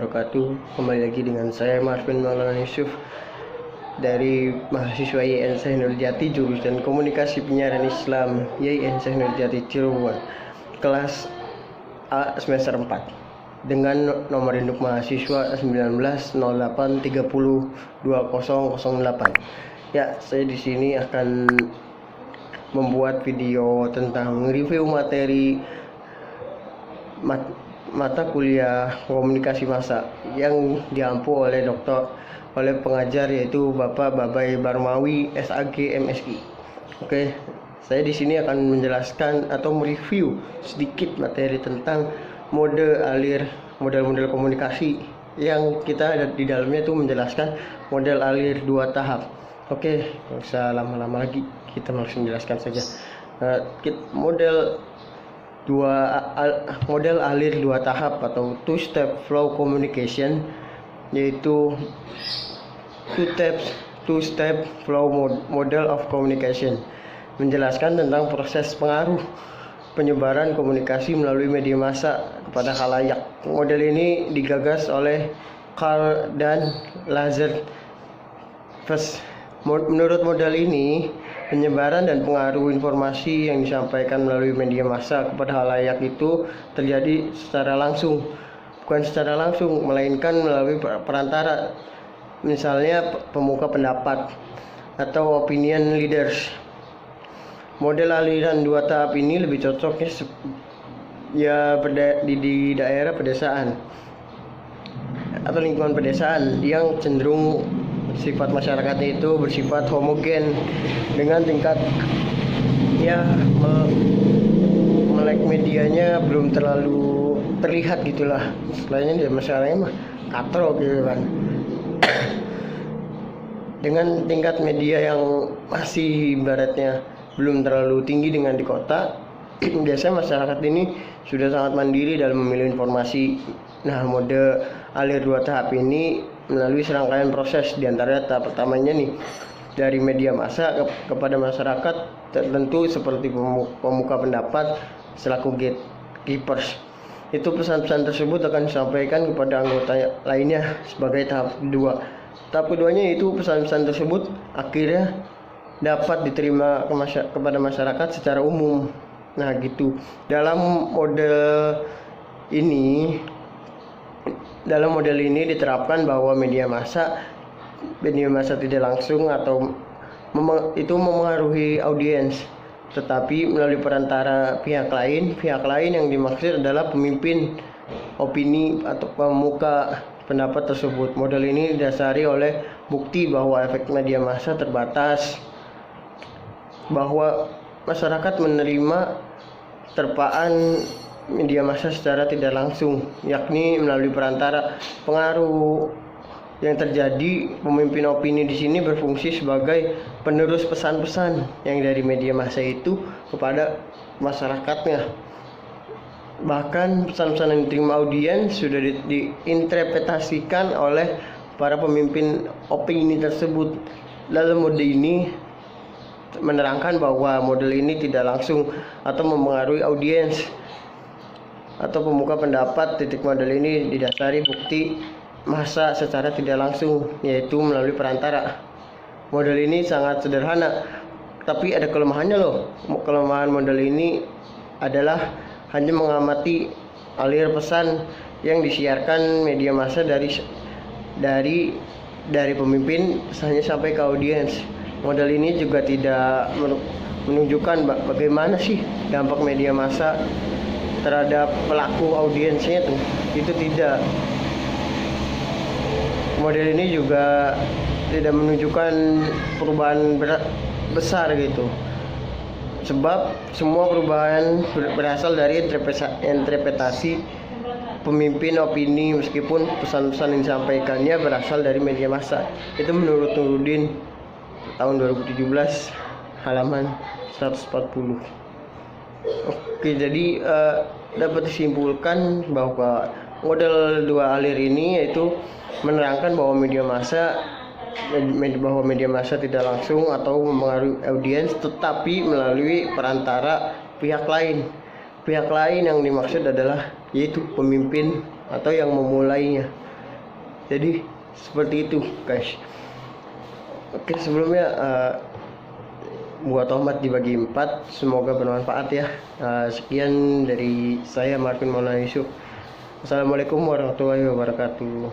wabarakatuh. Kembali lagi dengan saya Marvin Maulana Yusuf dari mahasiswa YN Nurjati jurusan Komunikasi Penyiaran Islam YN Nurjati Cirebon, kelas A semester 4 dengan nomor induk mahasiswa 1908302008. Ya, saya di sini akan membuat video tentang review materi mata kuliah komunikasi massa yang diampu oleh pengajar, yaitu Bapak Babai Barmawi SAG MSI. Oke, saya di sini akan menjelaskan atau mereview sedikit materi tentang model komunikasi yang kita ada di dalamnya, itu menjelaskan model alir 2 tahap. Oke, nggak usah lama-lama lagi, kita langsung jelaskan saja. Model alir 2 tahap atau two-step flow communication, yaitu two-step flow model of communication, menjelaskan tentang proses pengaruh penyebaran komunikasi melalui media massa kepada khalayak. Model ini digagas oleh Carl dan Lazar. Menurut model ini, penyebaran dan pengaruh informasi yang disampaikan melalui media massa kepada khalayak itu terjadi secara langsung, bukan secara langsung, melainkan melalui perantara, misalnya pemuka pendapat atau opinion leaders. Model aliran 2 tahap ini lebih cocoknya di daerah pedesaan atau lingkungan pedesaan yang cenderung sifat masyarakatnya itu bersifat homogen dengan tingkat melek medianya belum terlalu terlihat gitulah. Selainnya di masyarakatnya mah katro gitu kan. Dengan tingkat media yang masih ibaratnya belum terlalu tinggi dengan di kota, biasanya masyarakat ini sudah sangat mandiri dalam memilih informasi. Nah, mode alir 2 tahap ini melalui serangkaian proses, diantaranya tahap pertamanya nih dari media massa kepada masyarakat tertentu seperti pemuka pendapat selaku gatekeepers. Itu pesan-pesan tersebut akan disampaikan kepada anggota lainnya sebagai tahap kedua. Tahap keduanya itu pesan-pesan tersebut akhirnya dapat diterima kepada masyarakat secara umum. Nah gitu. Dalam model ini diterapkan bahwa media massa tidak langsung atau itu memengaruhi audiens, tetapi melalui perantara pihak lain. Pihak lain yang dimaksud adalah pemimpin opini atau pemuka pendapat tersebut. Model ini didasari oleh bukti bahwa efek media massa terbatas, bahwa masyarakat menerima terpaan media massa secara tidak langsung, yakni melalui perantara. Pengaruh yang terjadi, pemimpin opini di sini berfungsi sebagai penerus pesan-pesan yang dari media massa itu kepada masyarakatnya. Bahkan pesan-pesan yang diterima audiens sudah diinterpretasikan oleh para pemimpin opini tersebut. Dalam mode ini menerangkan bahwa model ini tidak langsung atau mempengaruhi audiens atau pemuka pendapat. Model ini didasari bukti massa secara tidak langsung, yaitu melalui perantara. Model ini sangat sederhana, tapi ada kelemahannya loh. Kelemahan model ini adalah hanya mengamati alir pesan yang disiarkan media massa dari pemimpin pesannya sampai ke audiens. Model ini juga tidak menunjukkan bagaimana sih dampak media massa terhadap pelaku audiensnya tuh. Itu tidak. Model ini juga tidak menunjukkan perubahan besar gitu, sebab semua perubahan berasal dari interpretasi pemimpin opini, meskipun pesan-pesan yang disampaikannya berasal dari media massa. Itu menurut Nurudin tahun 2017 halaman 140. Oke, jadi dapat disimpulkan bahwa model 2 alir ini yaitu menerangkan bahwa media massa tidak langsung atau mempengaruhi audiens, tetapi melalui perantara pihak lain. Pihak lain yang dimaksud adalah yaitu pemimpin atau yang memulainya. Jadi seperti itu guys. Oke, sebelumnya buat tomat dibagi 4, semoga bermanfaat ya. Sekian dari saya Marvin Maulana Yusuf. Assalamualaikum warahmatullahi wabarakatuh.